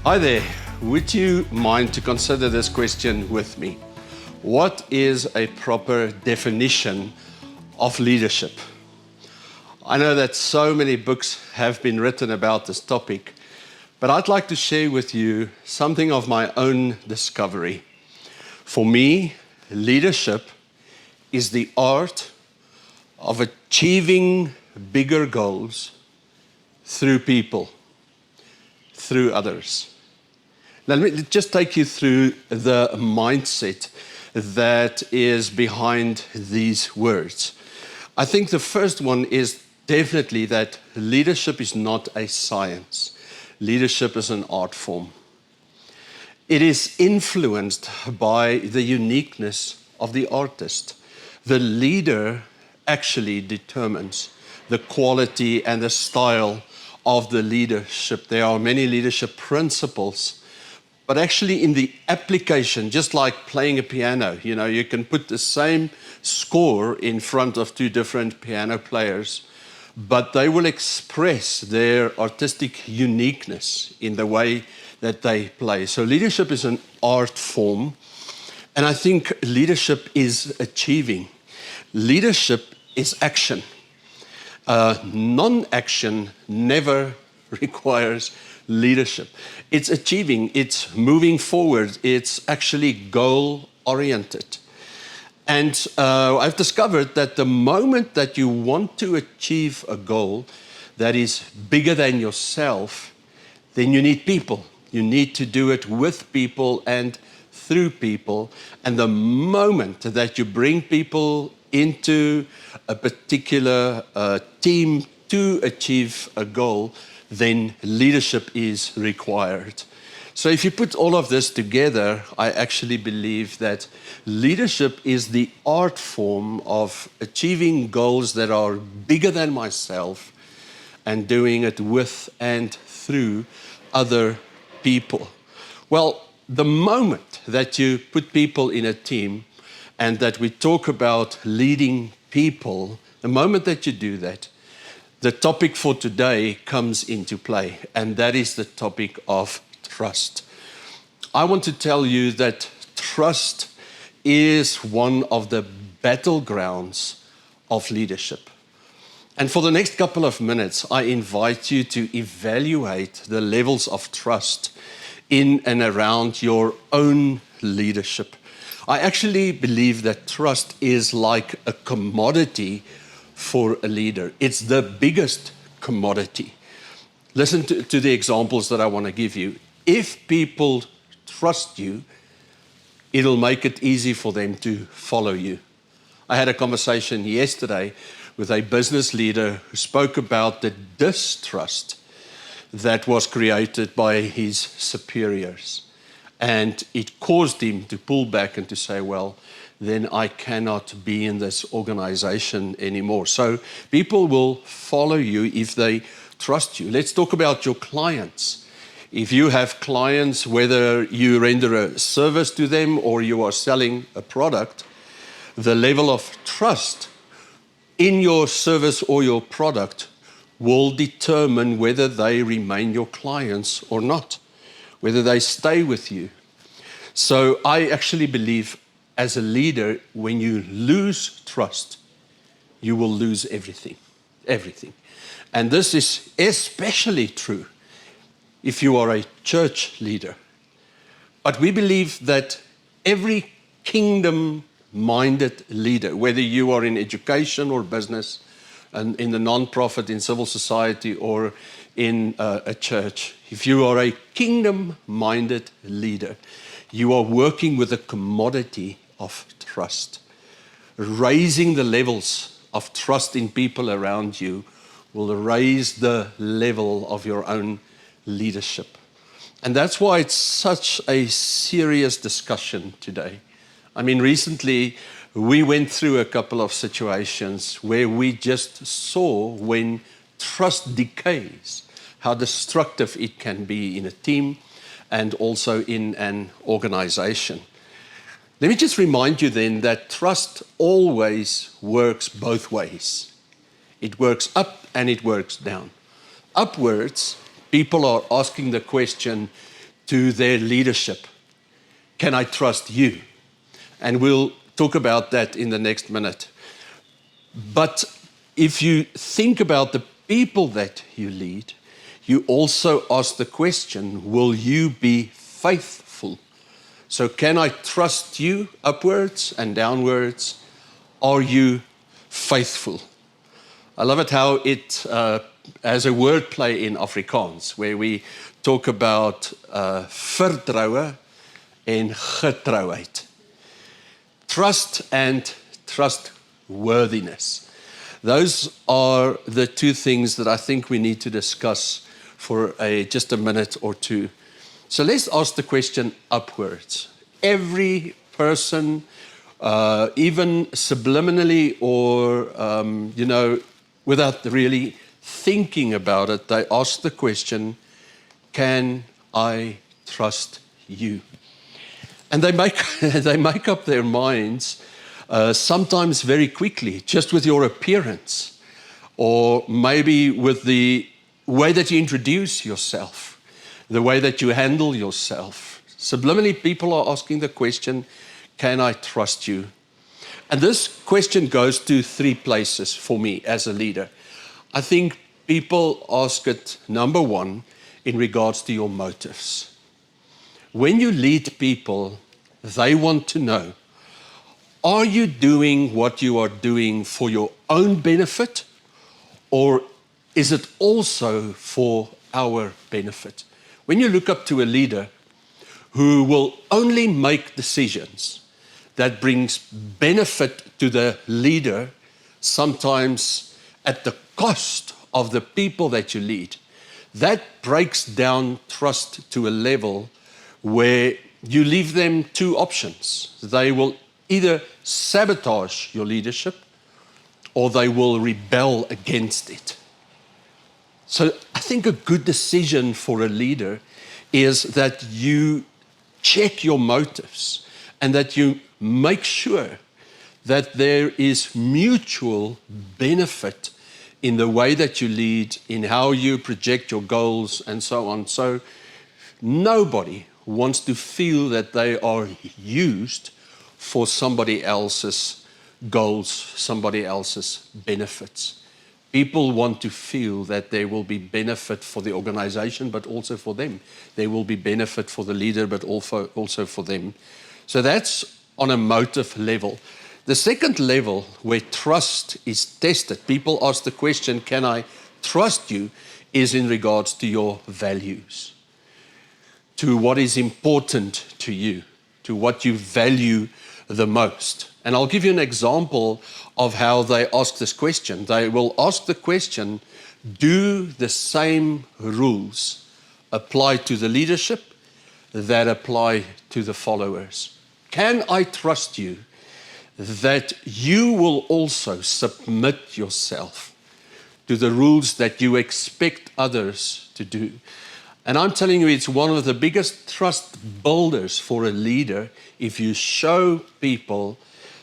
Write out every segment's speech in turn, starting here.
Hi there. Would you mind to consider this question with me? What is a proper definition of leadership? I know that so many books have been written about this topic, but I'd like to share with you something of my own discovery. For me, leadership is the art of achieving bigger goals through people, through others. Now, let me just take you through the mindset that is behind these words. I think the first one is definitely that leadership is not a science. Leadership is an art form. It is influenced by the uniqueness of the artist. The leader actually determines the quality and the style of the leadership. There are many leadership principles, but actually in the application, just like playing a piano, you can put the same score in front of two different piano players, but they will express their artistic uniqueness in the way that they play. So leadership is an art form, and I think leadership is achieving. Leadership is action. Non-action never requires leadership. It's achieving, it's moving forward, it's actually goal-oriented. And I've discovered that the moment that you want to achieve a goal that is bigger than yourself, then you need people. You need to do it with people and through people. And the moment that you bring people into a particular team to achieve a goal, then leadership is required. So if you put all of this together, I actually believe that leadership is the art form of achieving goals that are bigger than myself and doing it with and through other people. Well, the moment that you put people in a team and that we talk about leading people, the moment that you do that, the topic for today comes into play, and that is the topic of trust. I want to tell you that trust is one of the battlegrounds of leadership. And for the next couple of minutes, I invite you to evaluate the levels of trust in and around your own leadership. I actually believe that trust is like a commodity for a leader. It's the biggest commodity. Listen to the examples that I want to give you. If people trust you, it'll make it easy for them to follow you. I had a conversation yesterday with a business leader who spoke about the distrust that was created by his superiors. And it caused him to pull back and to say, well, then I cannot be in this organization anymore. So people will follow you if they trust you. Let's talk about your clients. If you have clients, whether you render a service to them or you are selling a product, the level of trust in your service or your product will determine whether they remain your clients or not, whether they stay with you. So I actually believe as a leader, when you lose trust, you will lose everything, everything. And this is especially true if you are a church leader. But we believe that every kingdom-minded leader, whether you are in education or business, and in the non-profit, in civil society, or in a church, if you are a kingdom-minded leader, you are working with a commodity of trust. Raising the levels of trust in people around you will raise the level of your own leadership. And that's why it's such a serious discussion today. I mean, recently we went through a couple of situations where we just saw when trust decays, how destructive it can be in a team and also in an organization. Let me just remind you then that trust always works both ways. It works up and it works down. Upwards, people are asking the question, to their leadership. Can I trust you? And we'll talk about that in the next minute. But if you think about the people that you lead, you also ask the question, will you be faithful? So can I trust you upwards and downwards? Are you faithful? I love it how it has a wordplay in Afrikaans, where we talk about vertroue en getrouheid. Trust and trustworthiness. Those are the two things that I think we need to discuss for just a minute or two. So let's ask the question upwards. Every person, even subliminally or, without really thinking about it, they ask the question, can I trust you? And they make up their minds sometimes very quickly, just with your appearance, or maybe with the way that you introduce yourself, the way that you handle yourself. Subliminally, people are asking the question, can I trust you? And this question goes to three places for me as a leader. I think people ask it, number one, in regards to your motives. When you lead people, they want to know, are you doing what you are doing for your own benefit, or is it also for our benefit? When you look up to a leader who will only make decisions that brings benefit to the leader, sometimes at the cost of the people that you lead, that breaks down trust to a level where you leave them two options. They will either sabotage your leadership or they will rebel against it. So I think a good decision for a leader is that you check your motives and that you make sure that there is mutual benefit in the way that you lead, in how you project your goals and so on. So nobody wants to feel that they are used for somebody else's goals, somebody else's benefits. People want to feel that there will be benefit for the organization, but also for them. There will be benefit for the leader, but also for them. So that's on a motive level. The second level where trust is tested, people ask the question, can I trust you, is in regards to your values, to what is important to you, to what you value the most. And I'll give you an example of how they ask this question. They will ask the question, do the same rules apply to the leadership that apply to the followers? Can I trust you that you will also submit yourself to the rules that you expect others to do? And I'm telling you, it's one of the biggest trust builders for a leader if you show people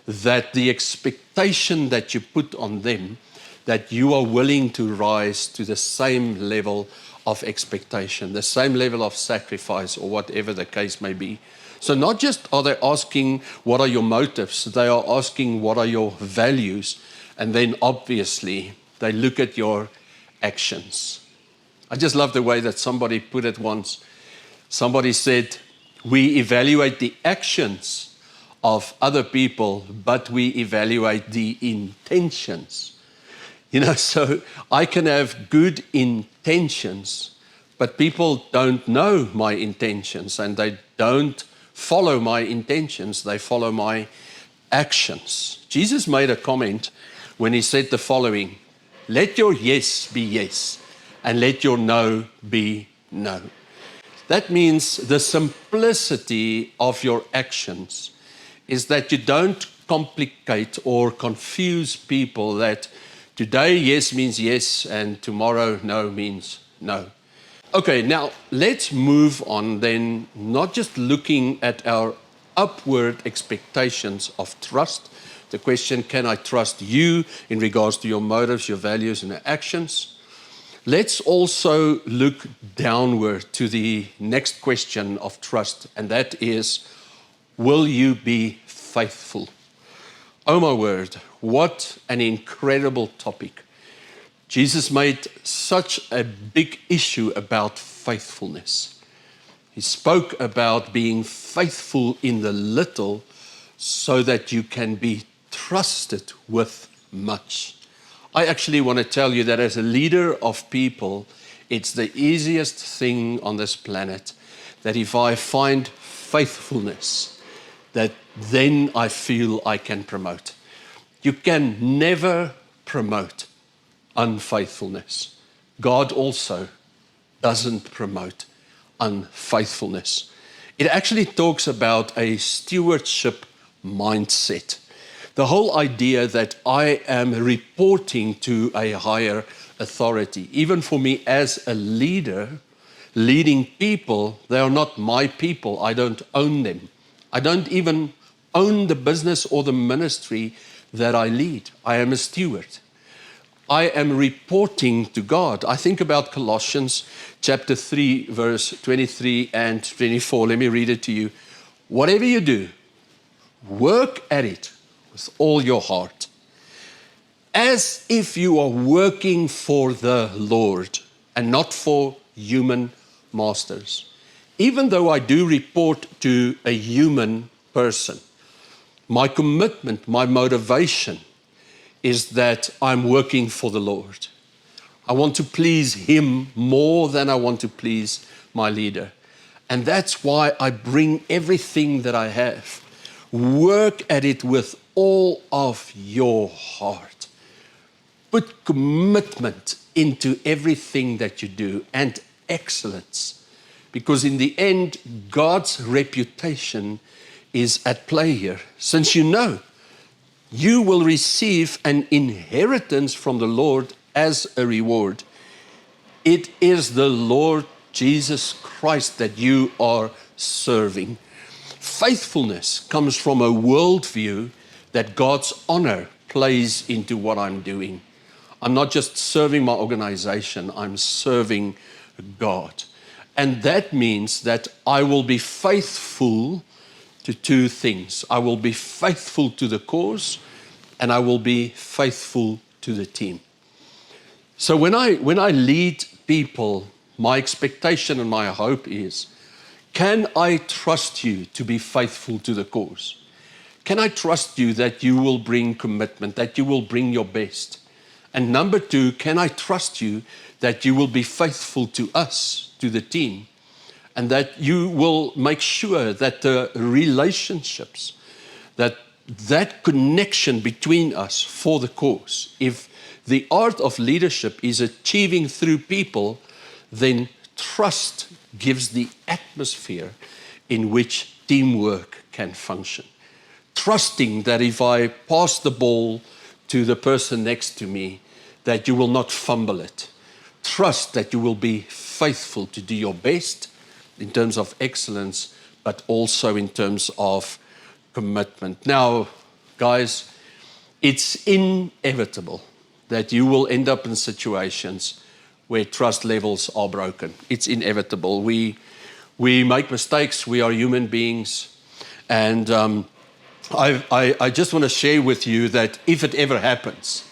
that the expectation that you put on them, that you are willing to rise to the same level of expectation, the same level of sacrifice, or whatever the case may be. So not just are they asking, what are your motives? They are asking, what are your values? And then obviously, they look at your actions. I just love the way that somebody put it once. Somebody said, we evaluate the actions of other people, but we evaluate the intentions. So I can have good intentions, but people don't know my intentions and they don't follow my intentions, they follow my actions. Jesus made a comment when he said the following, let your yes be yes, and let your no be no. That means the simplicity of your actions is that you don't complicate or confuse people that today yes means yes and tomorrow no means no. Okay, now let's move on then, not just looking at our upward expectations of trust. The question, can I trust you in regards to your motives, your values, and your actions? let's also look downward to the next question of trust, and that is, will you be faithful? Oh my word, what an incredible topic. Jesus made such a big issue about faithfulness. He spoke about being faithful in the little so that you can be trusted with much. I actually want to tell you that as a leader of people, it's the easiest thing on this planet that if I find faithfulness, that then I feel I can promote. You can never promote unfaithfulness. God also doesn't promote unfaithfulness. It actually talks about a stewardship mindset. The whole idea that I am reporting to a higher authority. Even for me as a leader, leading people, they are not my people. I don't own them. I don't even own the business or the ministry that I lead. I am a steward. I am reporting to God. I think about Colossians chapter 3, verse 23 and 24. Let me read it to you. Whatever you do, work at it with all your heart, as if you are working for the Lord and not for human masters. Even though I do report to a human person, my commitment, my motivation is that I'm working for the Lord. I want to please Him more than I want to please my leader. And that's why I bring everything that I have. Work at it with all of your heart. Put commitment into everything that you do and excellence. Because in the end, God's reputation is at play here. Since you know, you will receive an inheritance from the Lord as a reward. It is the Lord Jesus Christ that you are serving. Faithfulness comes from a worldview that God's honor plays into what I'm doing. I'm not just serving my organization, I'm serving God. And that means that I will be faithful to two things. I will be faithful to the cause, and I will be faithful to the team. So when I lead people, my expectation and my hope is, can I trust you to be faithful to the cause? Can I trust you that you will bring commitment, that you will bring your best? And number two, can I trust you that you will be faithful to us, to the team, and that you will make sure that the relationships, that connection between us for the cause, if the art of leadership is achieving through people, then trust gives the atmosphere in which teamwork can function. Trusting that if I pass the ball to the person next to me, that you will not fumble it. Trust that you will be faithful to do your best in terms of excellence, but also in terms of commitment. Now, guys, it's inevitable that you will end up in situations where trust levels are broken. It's inevitable. We make mistakes. We are human beings. And I just want to share with you that if it ever happens,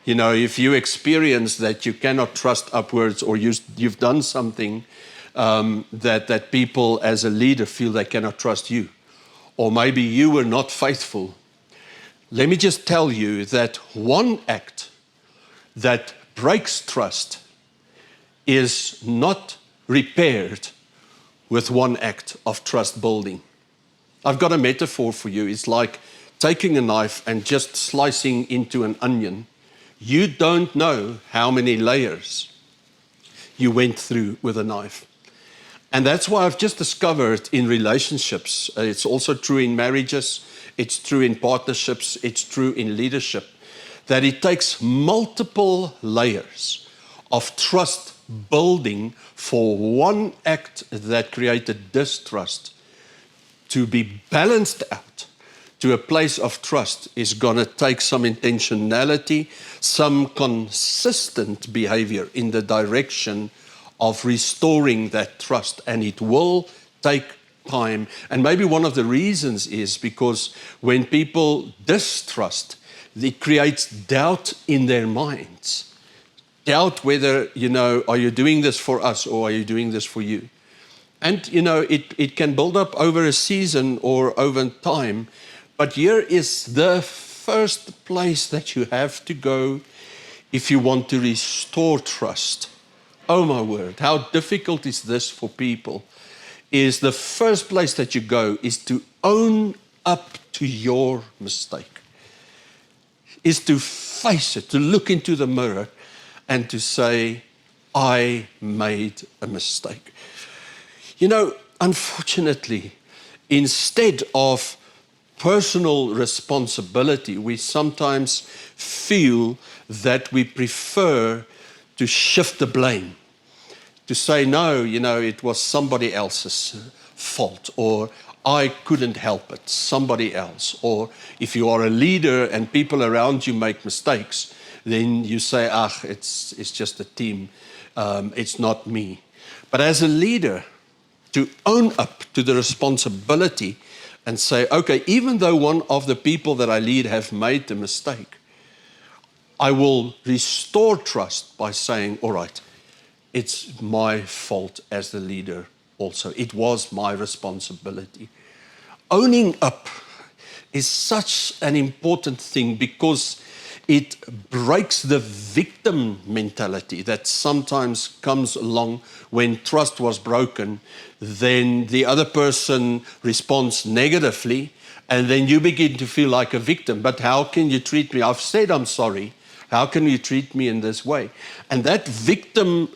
you know, if you experience that you cannot trust upwards, or you've done something that people as a leader feel they cannot trust you, or maybe you were not faithful, let me just tell you that one act that breaks trust is not repaired with one act of trust building. I've got a metaphor for you. It's like taking a knife and just slicing into an onion. You don't know how many layers you went through with a knife. And that's why I've just discovered in relationships, it's also true in marriages, it's true in partnerships, it's true in leadership, that it takes multiple layers of trust building for one act that created distrust to be balanced out, to a place of trust is going to take some intentionality, some consistent behavior in the direction of restoring that trust. And it will take time. And maybe one of the reasons is because when people distrust, it creates doubt in their minds. Doubt whether, are you doing this for us or are you doing this for you? And, it can build up over a season or over time. But here is the first place that you have to go if you want to restore trust. Oh my word, how difficult is this for people? Is the first place that you go is to own up to your mistake. Is to face it, to look into the mirror and to say, I made a mistake. Unfortunately, instead of personal responsibility, we sometimes feel that we prefer to shift the blame, to say, no, it was somebody else's fault, or I couldn't help it, somebody else. Or if you are a leader and people around you make mistakes, then you say, it's just a team, it's not me. But as a leader, to own up to the responsibility and say, okay, even though one of the people that I lead have made the mistake, I will restore trust by saying, all right, it's my fault as the leader also. It was my responsibility. Owning up is such an important thing because it breaks the victim mentality that sometimes comes along when trust was broken. Then the other person responds negatively, and then you begin to feel like a victim. But how can you treat me? I've said I'm sorry. How can you treat me in this way? And that victim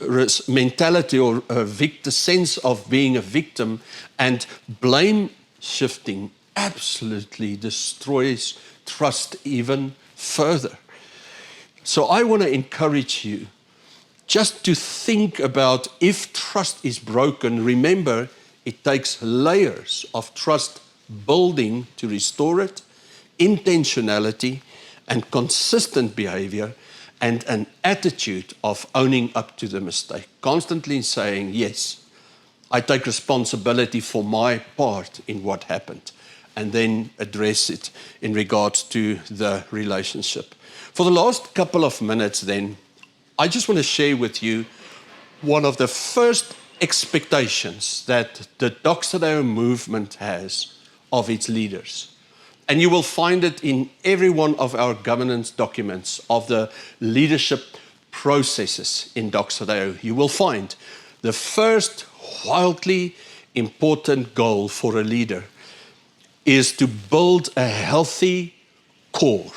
mentality or the sense of being a victim and blame shifting absolutely destroys trust even further. So I want to encourage you just to think about if trust is broken. Remember, it takes layers of trust building to restore it, intentionality and consistent behavior, and an attitude of owning up to the mistake. Constantly saying, yes, I take responsibility for my part in what happened, and then address it in regards to the relationship. For the last couple of minutes then, I just want to share with you one of the first expectations that the Doxa Deo movement has of its leaders. And you will find it in every one of our governance documents of the leadership processes in Doxa Deo. You will find the first wildly important goal for a leader is to build a healthy core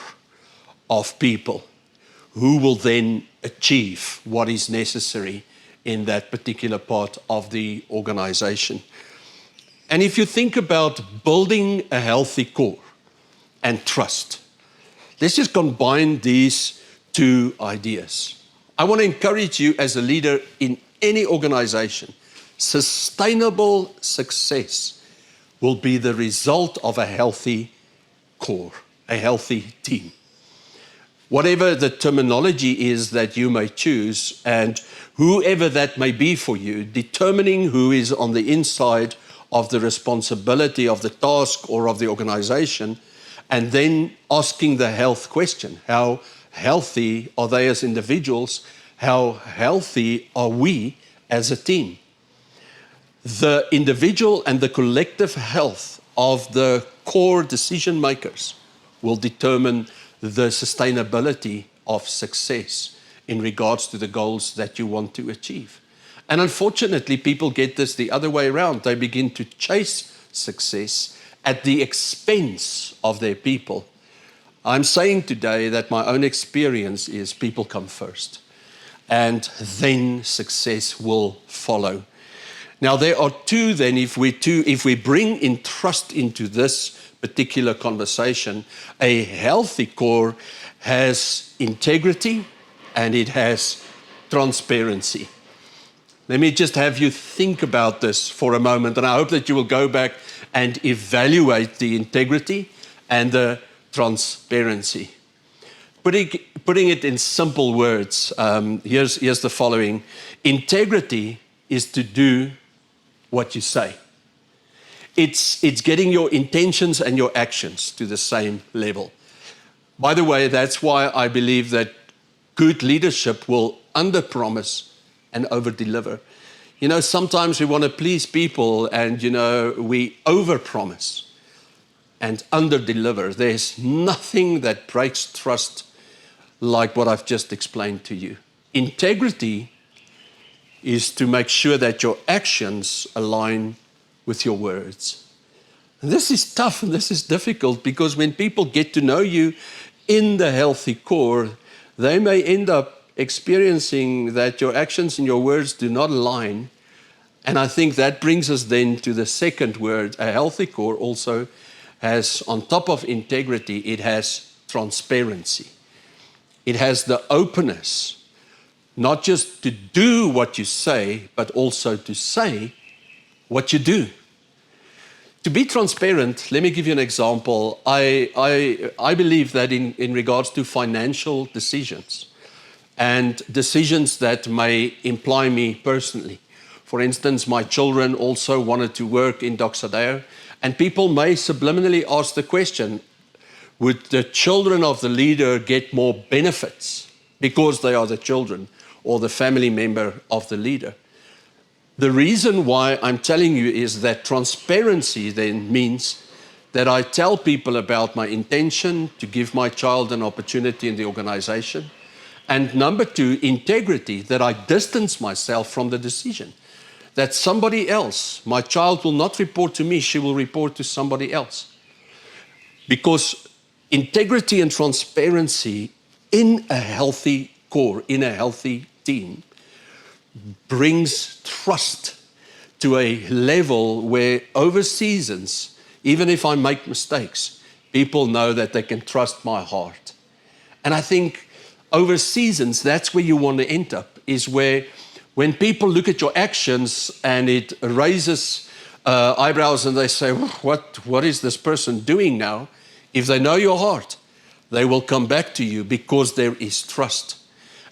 of people who will then achieve what is necessary in that particular part of the organization. And if you think about building a healthy core and trust, let's just combine these two ideas. I want to encourage you as a leader in any organization, sustainable success will be the result of a healthy core, a healthy team. Whatever the terminology is that you may choose, and whoever that may be for you, determining who is on the inside of the responsibility of the task or of the organization, and then asking the health question. How healthy are they as individuals? How healthy are we as a team? The individual and the collective health of the core decision makers will determine the sustainability of success in regards to the goals that you want to achieve. And unfortunately, people get this the other way around. They begin to chase success at the expense of their people. I'm saying today that my own experience is people come first, and then success will follow. Now, there are two then, if we bring in trust into this particular conversation, a healthy core has integrity and it has transparency. Let me just have you think about this for a moment, and I hope that you will go back and evaluate the integrity and the transparency. Putting it in simple words, here's the following. Integrity is to do what you say. It's getting your intentions and your actions to the same level. By the way, that's why I believe that good leadership will underpromise and overdeliver. You know, sometimes we want to please people and, you know, we overpromise and underdeliver. There's nothing that breaks trust like what I've just explained to you. Integrity is to make sure that your actions align with your words. And this is tough and this is difficult because when people get to know you in the healthy core, they may end up experiencing that your actions and your words do not align. And I think that brings us then to the second word. A healthy core also has, on top of integrity, it has transparency. It has the openness, not just to do what you say, but also to say what you do. To be transparent, let me give you an example. I believe that in regards to financial decisions and decisions that may imply me personally. For instance, my children also wanted to work in Doxa Deo, and people may subliminally ask the question, would the children of the leader get more benefits because they are the children or the family member of the leader? The reason why I'm telling you is that transparency then means that I tell people about my intention to give my child an opportunity in the organization. And number two, integrity, that I distance myself from the decision. That somebody else, my child will not report to me, she will report to somebody else. Because integrity and transparency in a healthy core, in a healthy team, brings trust to a level where over seasons, even if I make mistakes, people know that they can trust my heart. And I think over seasons, that's where you want to end up, is where when people look at your actions and it raises eyebrows and they say, what is this person doing now? If they know your heart, they will come back to you because there is trust.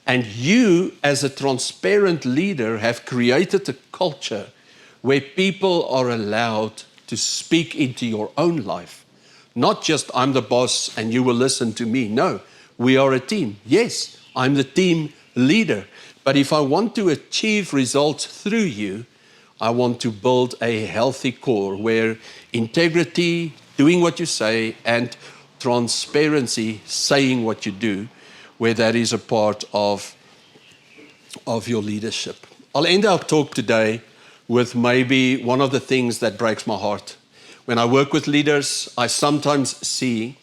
And you, as a transparent leader, have created a culture where people are allowed to speak into your own life. Not just, I'm the boss and you will listen to me. No, we are a team. Yes, I'm the team leader. But if I want to achieve results through you, I want to build a healthy core where integrity, doing what you say, and transparency, saying what you do, where that is a part of your leadership. I'll end our talk today with maybe one of the things that breaks my heart. When I work with leaders, I sometimes see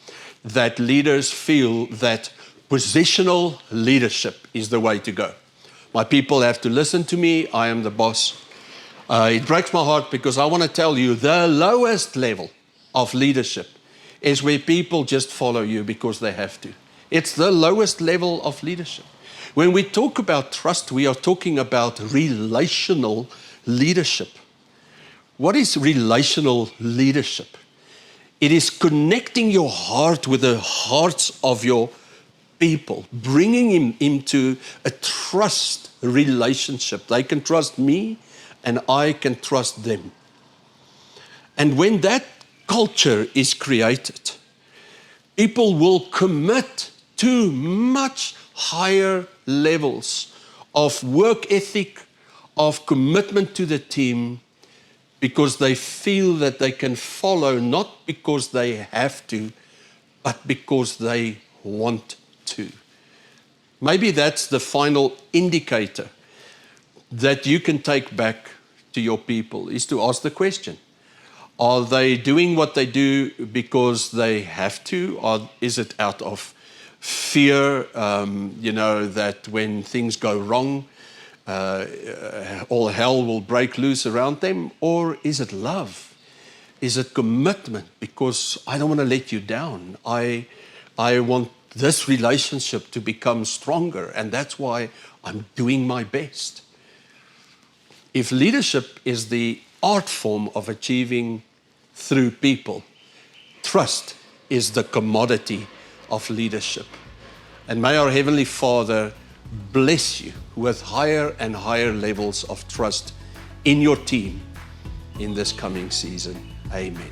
that leaders feel that positional leadership is the way to go. My people have to listen to me, I am the boss. It breaks my heart because I want to tell you the lowest level of leadership is where people just follow you because they have to. It's the lowest level of leadership. When we talk about trust, we are talking about relational leadership. What is relational leadership? It is connecting your heart with the hearts of your people, bringing him into a trust relationship. They can trust me and I can trust them. And when that culture is created, people will commit to much higher levels of work ethic, of commitment to the team, because they feel that they can follow, not because they have to, but because they want to. Maybe that's the final indicator that you can take back to your people, is to ask the question, are they doing what they do because they have to, or is it out of fear, that when things go wrong, all hell will break loose around them? Or is it love? Is it commitment? Because I don't want to let you down. I want this relationship to become stronger, and that's why I'm doing my best. If leadership is the art form of achieving through people, trust is the commodity of leadership. And may our Heavenly Father bless you with higher and higher levels of trust in your team in this coming season. Amen.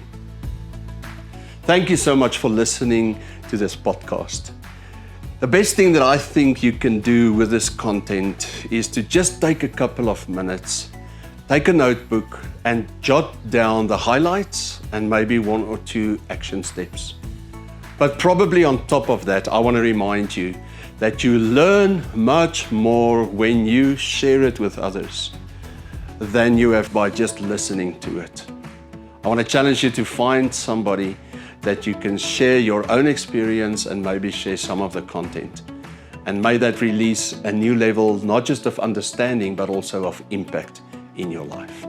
Thank you so much for listening to this podcast. The best thing that I think you can do with this content is to just take a couple of minutes, take a notebook and jot down the highlights and maybe 1 or 2 action steps. But probably on top of that, I want to remind you that you learn much more when you share it with others than you have by just listening to it. I want to challenge you to find somebody that you can share your own experience and maybe share some of the content. And may that release a new level, not just of understanding, but also of impact in your life.